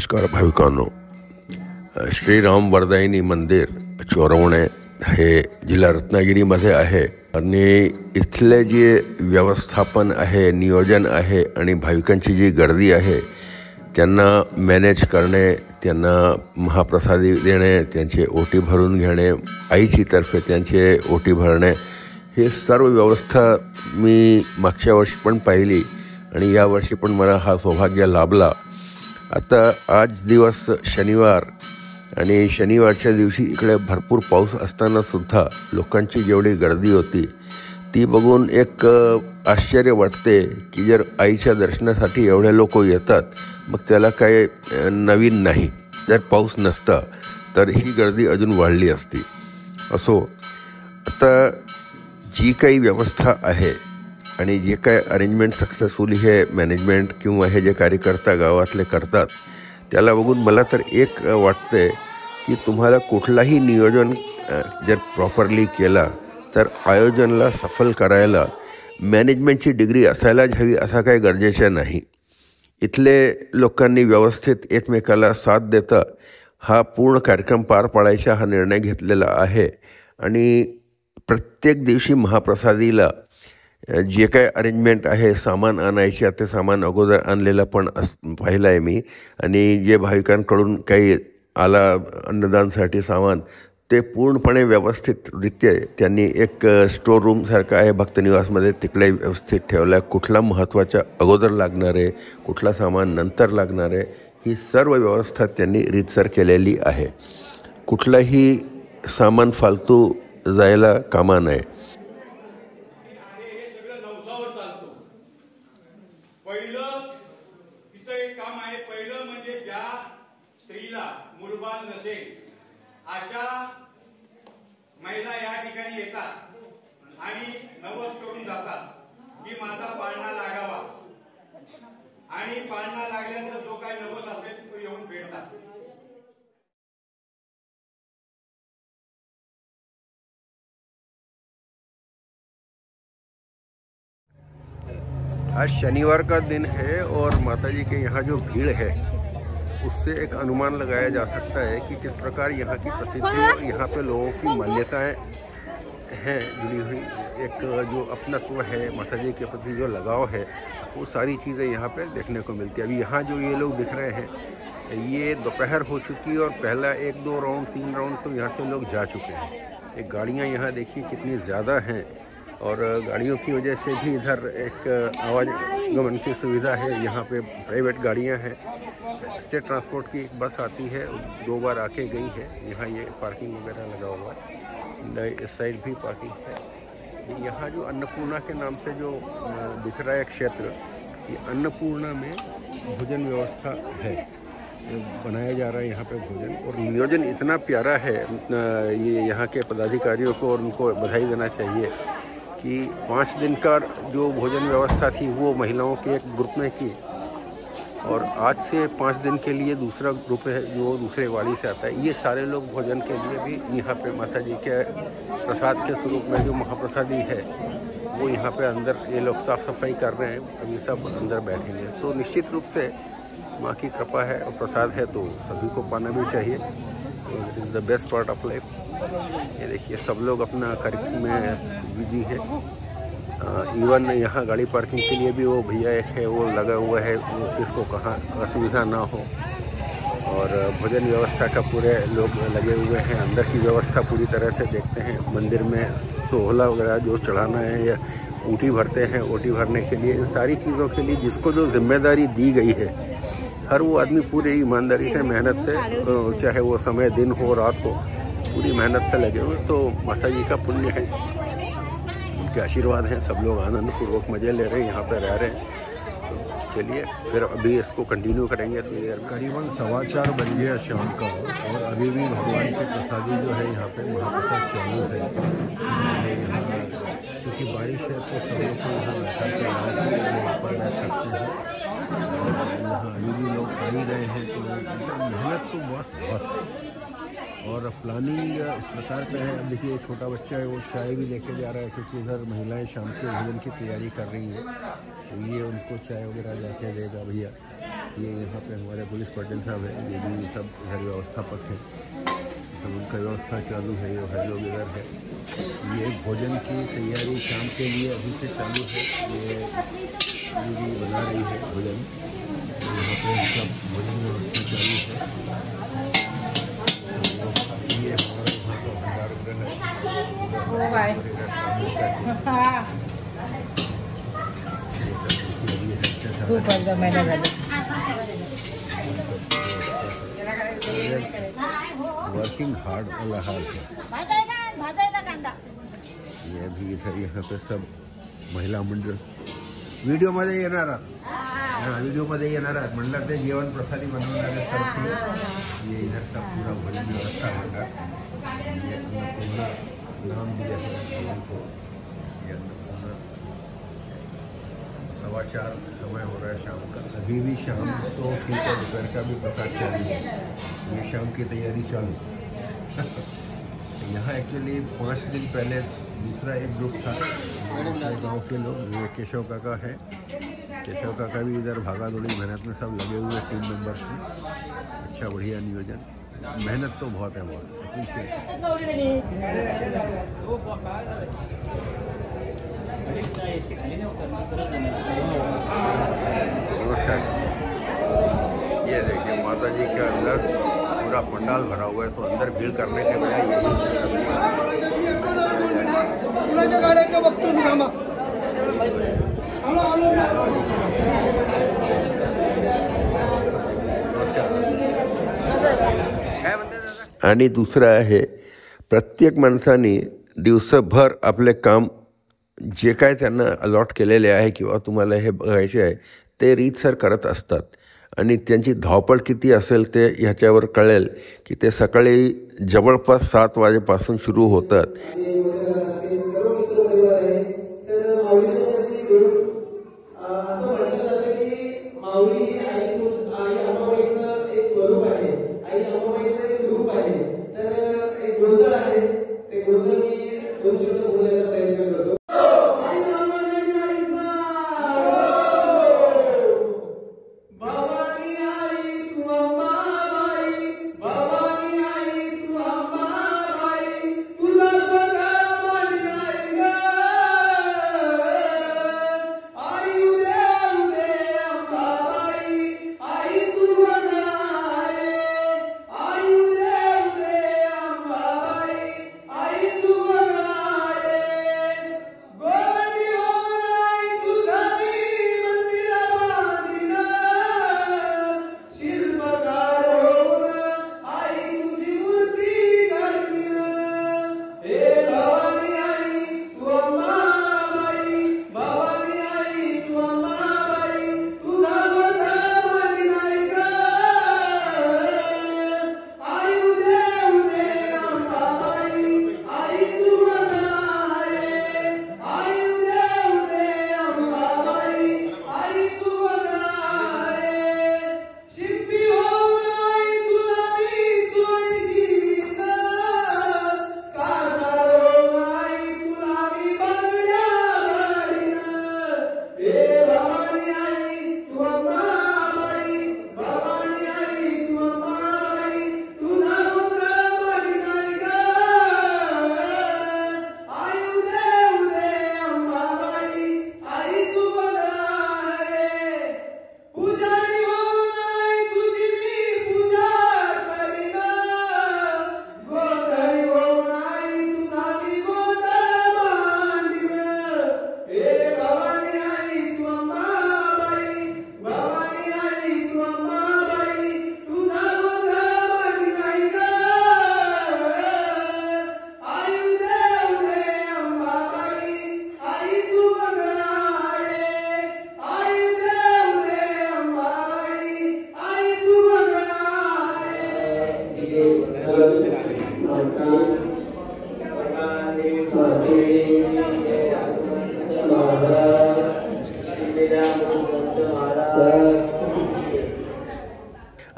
नमस्कार भाविकांनो, श्रीराम वरदायिनी मंदिर चोरवणे हे जिल्हा रत्नागिरीमध्ये आहे आणि इथले जे व्यवस्थापन आहे, नियोजन आहे आणि भाविकांची जी गर्दी आहे त्यांना मॅनेज करणे, त्यांना महाप्रसादी देणे, त्यांचे ओटी भरून घेणे, आईची तर्फे त्यांचे ओटी भरणे, हे सर्व व्यवस्था मी मागच्या वर्षी पण पाहिली आणि यावर्षी पण मला हा सौभाग्य लाभला. आता आज दिवस शनिवार आणि शनिवारच्या दिवशी इकडे भरपूर पाऊस असतानासुद्धा लोकांची जेवढी गर्दी होती ती बघून एक आश्चर्य वाटते की जर आईच्या दर्शनासाठी एवढे लोक येतात मग त्याला काय नवीन नाही. जर पाऊस नसता तर ही गर्दी अजून वाढली असती. असो, आता जी काही व्यवस्था आहे आणि जे काय अरेंजमेंट सक्सेसफुली हे मॅनेजमेंट किंवा हे जे कार्यकर्ता गावातले करतात त्याला बघून मला तर एक वाटते की तुम्हाला कुठलाही नियोजन जर प्रॉपरली केला तर आयोजनाला सफल करायला मॅनेजमेंटची डिग्री असायलाच हवी असा काही गरजेचं नाही. इथले लोकांनी व्यवस्थित एकमेकाला साथ देता हा पूर्ण कार्यक्रम पार पाडायचा हा निर्णय घेतलेला आहे आणि प्रत्येक दिवशी महाप्रसादीला जे काय अरेंजमेंट आहे, सामान आणायचे, ते सामान अगोदर आणलेलं पण पाहिलं आहे मी. आणि जे भाविकांकडून काही आला अन्नदानसाठी सामान ते पूर्णपणे व्यवस्थितरित्या त्यांनी एक स्टोर रूमसारखं आहे भक्तनिवासमध्ये, तिकडे व्यवस्थित ठेवलं आहे. कुठला महत्त्वाच्या अगोदर लागणार आहे, कुठला सामान नंतर लागणार आहे, ही सर्व व्यवस्था त्यांनी रीतसर केलेली आहे. कुठलाही सामान फालतू जायला कामा नये. पहिलं तिचं एक काम आहे. पहिलं म्हणजे ज्या स्त्रीला मूलबाळ नसेल अशा महिला या ठिकाणी येतात आणि नवस करून जातात की माझा पाळणा लागावा आणि पाळणा लागल्यानंतर जो काही नवस असेल तो येऊन भेटतात. आज शनिवार का दिन है और माताजी के यहाँ जो भीड़ है उससे एक अनुमान लगाया जा सकता है कि किस प्रकार यहाँ की प्रसिद्धि और यहाँ पे लोगों की मान्यताएं हैं जुड़ी हुई. एक जो अपनत्व है, माताजी के प्रति जो लगाव है, वो सारी चीज़ें यहाँ पे देखने को मिलती है. अभी यहाँ जो ये लोग दिख रहे हैं ये दोपहर हो चुकी है और पहला 1-2 राउंड 3 राउंड तो यहाँ से लोग जा चुके हैं. एक गाड़ियाँ यहाँ देखिए कितनी ज़्यादा हैं और गाड़ियों की वजह से भी इधर एक आवागमन की सुविधा है. यहाँ पे प्राइवेट गाड़ियाँ हैं. स्टेट ट्रांसपोर्ट की एक बस आती है, 2 बार आके गई है. यहाँ ये पार्किंग वगैरह लगा हुआ है, इस साइड भी पार्किंग है. यहाँ जो अन्नपूर्णा के नाम से जो दिख रहा है क्षेत्र, ये अन्नपूर्णा में भोजन व्यवस्था है, बनाया जा रहा है यहाँ पे भोजन. और नियोजन इतना प्यारा है, ये यहाँ के पदाधिकारियों को और उनको बधाई देना चाहिए कि 5 दिन का जो भोजन व्यवस्था थी वो महिलाओं के एक ग्रुप में की और आज से 5 दिन के लिए दूसरा ग्रुप है जो दूसरे वाड़ी से आता है. ये सारे लोग भोजन के लिए भी यहाँ पे माता जी के प्रसाद के स्वरूप में जो महाप्रसादी है वो यहाँ पे अंदर ये लोग साफ़ सफाई कर रहे हैं. अभी सब अंदर बैठेंगे. तो निश्चित रूप से माँ की कृपा है और प्रसाद है तो सभी को पाना भी चाहिए. It is the best part of life. ये देखिए सब लोग अपना कार्यक्रम में बिजी है. इवन यहाँ गाड़ी पार्किंग के लिए भी वो भैया एक है वो लगा हुआ है, वो किसको कहाँ असुविधा ना हो. और भोजन व्यवस्था का पूरे लोग लगे हुए हैं. अंदर की व्यवस्था पूरी तरह से देखते हैं. मंदिर में सोहला वगैरह जो चढ़ाना है या ऊँटी भरते हैं, ओटी भरने के लिए, इन सारी चीज़ों के लिए जिसको जो जिम्मेदारी दी गई है हर वो आदमी पूरी ईमानदारी से, मेहनत से, चाहे वो समय दिन हो रात हो, पूरी मेहनत से लगे हुए. तो माता जी का पुण्य है, उनके आशीर्वाद हैं. सब लोग आनंदपूर्वक मज़े ले रहे हैं, यहाँ पर रह रहे हैं. तो चलिए फिर अभी इसको कंटिन्यू करेंगे. तो ये करीबन 4:15 बज गया शाम का और अभी भी भगवान की प्रसादी जो है यहाँ पे महाप्रसाद चालू है. यहाँ क्योंकि बारिश है तो सब लोग को यहाँ बैठा के यहाँ पर बैठ सकते हैं. यहाँ अभी भी लोग आ ही रहे हैं. तो मेहनत तो बहुत और प्लानिंग इस प्रकार का है. अब देखिए छोटा बच्चा है वो चाय भी लेके जा रहा है क्योंकि इधर महिलाएं शाम के भोजन की तैयारी कर रही है. तो ये उनको चाय वगैरह जाके देगा भैया। ये यहाँ पे हमारे पुलिस पटेल साहब हैं, ये भी सब इधर व्यवस्थापक हैं, सब उनका व्यवस्था चालू है। ये भाई लोग इधर है। ये भोजन की तैयारी शाम के लिए अभी से चालू है। ये दीदी बना रही है भोजन, यहाँ पे सब भोजन व्यवस्था चालू है। ये हमारा यहाँ का भंडार गृह है। वर्किंग हार्ड वाला हाल है। ये भी इधर यहाँ पे सब महिला मंडळ व्हिडिओमध्ये येणार आहात, व्हिडिओमध्ये येणार आहात म्हणलं ते जेवण प्रसादी बनवणारे सर्व ये इधर सब पूरा भोजन व्यवस्था होगा। ये अन्नपूर्णा नाम दिया है भवन को। ये अन्नपूर्णा 4:15 समय हो रहा है शाम का। अभी भी शाम तो ठीक है, दोपहर का भी प्रसाद चालू है। ये शाम की तैयारी चालू। यहाँ एक्चुअली 5 दिन पहले दूसरा एक ग्रुप था गांव के लोग, ये केशव काका है। केशव काका भी इधर भागा दौड़ी मेहनत में सब लगे हुए टीम मेंबर्स में। अच्छा बढ़िया नियोजन, मेहनत तो बहुत है बॉस। नमस्कार। ये देखिए माता जी के अंदर पूरा पंडाल भरा हुआ है, तो अंदर भीड़ करने के बजाय यही आणि दुसरं आहे प्रत्येक माणसाने दिवसभर आपले काम जे काय त्यांना अलॉट केलेले आहे किंवा तुम्हाला हे बघायचे आहे ते रीतसर करत असतात आणि त्यांची धावपळ किती असेल ते ह्याच्यावर कळेल की ते सकाळी जवळपास 7 वाजेपासून सुरू होतात.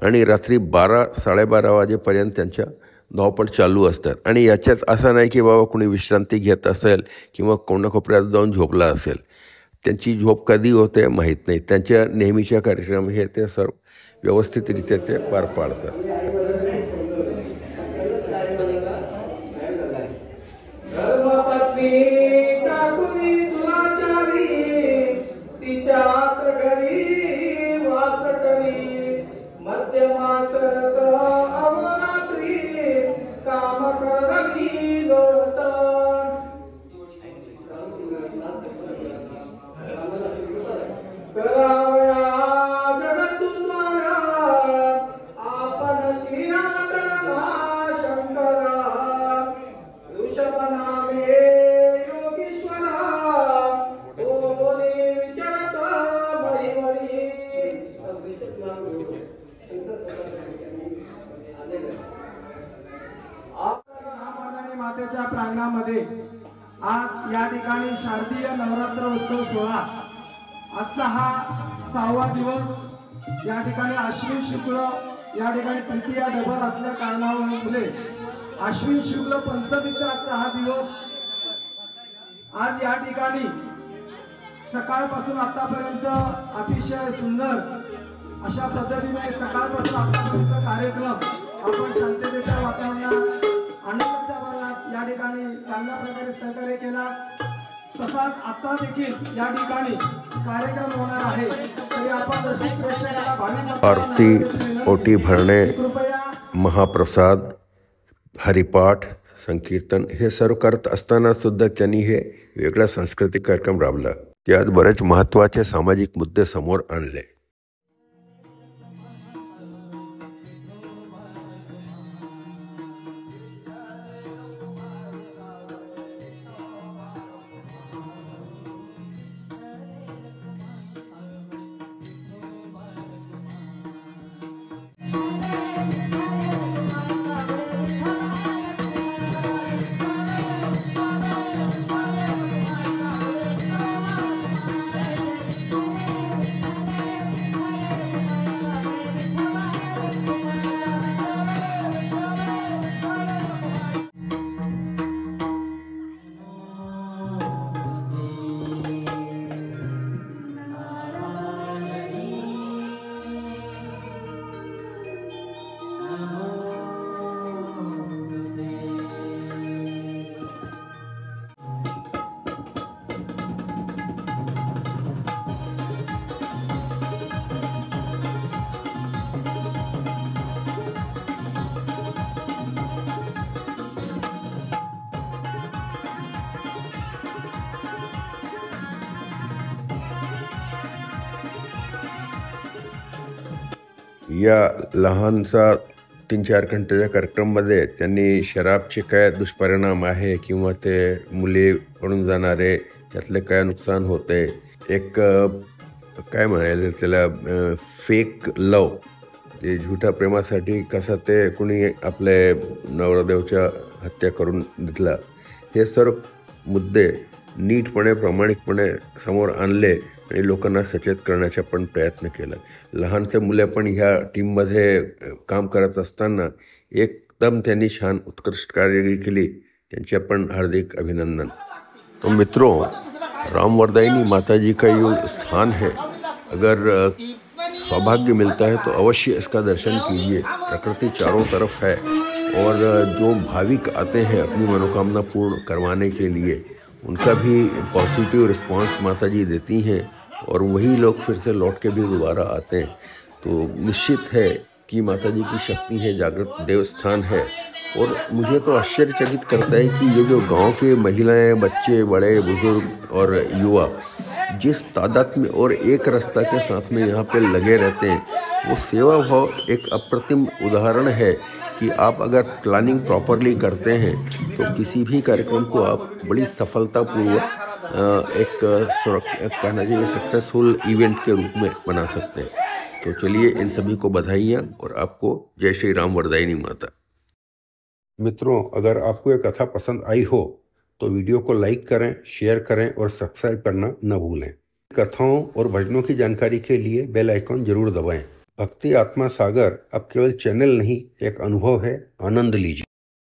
आणि रात्री 12-12:30 वाजेपर्यंत त्यांच्या धावपळ चालू असतात. आणि याच्यात असं नाही की बाबा कोणी विश्रांती घेत असेल किंवा कोणा कोपऱ्यात जाऊन झोपला असेल. त्यांची झोप कधी होते माहीत नाही. त्यांच्या नेहमीच्या कार्यक्रम हे ते सर्व व्यवस्थितरित्या ते पार पाडतात. मातेच्या प्रांगणामध्ये आज या ठिकाणी शारदीय नवरात्र उत्सव सोहळा आजचा हा 6वा दिवस. या ठिकाणी अश्विन शुक्ल या ठिकाणी तृतीया डबल असल्या कारणामुळे अश्विन शुक्ल पंचमीचा आजचा हा दिवस. आज या ठिकाणी सकाळपासून आतापर्यंत अतिशय सुंदर अशा पद्धतीने सकाळपासून आतापर्यंत कार्यक्रम आपण शांततेच्या वातावरणात आनंदाच्या भरात या ठिकाणी चांगल्या प्रकारे सहकार्य केला. तसाच आता देखील या ठिकाणी कार्यक्रम होणार आहे. तरी आपण रसिक प्रेक्षकाला भाविक आरती, ओटी भरणे, महाप्रसाद, हरिपाठ, संकीर्तन हे सर्व करत असताना सुद्धा त्यांनी हे वेगळा सांस्कृतिक कार्यक्रम राबवला. त्यात बरेच महत्त्वाचे सामाजिक मुद्दे समोर आणले. या लहानसा 3-4 घंटेच्या कार्यक्रमामध्ये त्यांनी शराबचे काय दुष्परिणाम आहे किंवा ते मुली पडून जाणारे त्यातले काय नुकसान होते, एक काय म्हणायला त्याला फेक लव, ते झुटा प्रेमासाठी कसं ते कुणी आपले नवरदेवच्या हत्या करून घेतला, हे सर्व मुद्दे नीटपणे प्रामाणिकपणे समोर आणले आणि लोकांना सचेत करण्याचा पण प्रयत्न केला. लहानसे मुले पण ह्या टीममध्ये काम करत असताना एकदम त्यांनी छान उत्कृष्ट कामगिरी केली. त्यांचे पण हार्दिक अभिनंदन. तो मित्रों, राम वरदायिनी माता जी का ये स्थान है, अगर सौभाग्य मिलता है तो अवश्य इसका दर्शन कीजिए. प्रकृति चारों तरफ है और जो भाविक आते हैं अपनी मनोकामना पूर्ण करवाने के लिए, उनका भी पॉजिटिव रिस्पांस माता जी देती हैं और वही लोग फिर से लौट के भी दोबारा आते हैं. तो निश्चित है कि माता जी की शक्ति है, जागृत देवस्थान है. और मुझे तो आश्चर्यचकित करता है कि ये जो गांव के महिलाएं, बच्चे, बड़े बुजुर्ग और युवा जिस तादाद में और एक रास्ता के साथ में यहाँ पे लगे रहते हैं, वो सेवा भाव एक अप्रतिम उदाहरण है कि आप अगर प्लानिंग प्रॉपरली करते हैं तो किसी भी कार्यक्रम को आप बड़ी सफलतापूर्वक एक कहना चाहिए सक्सेसफुल इवेंट के रूप में बना सकते हैं. तो चलिए इन सभी को बधाइयाँ और आपको जय श्री राम वरदायिनी माता. मित्रों, अगर आपको ये कथा पसंद आई हो तो वीडियो को लाइक करें, शेयर करें और सब्सक्राइब करना न भूलें. कथाओं और भजनों की जानकारी के लिए बेल आइकॉन जरूर दबाएं. भक्ति आत्मा सागर अब केवल चैनल नहीं, एक अनुभव है. आनंद लीजिए.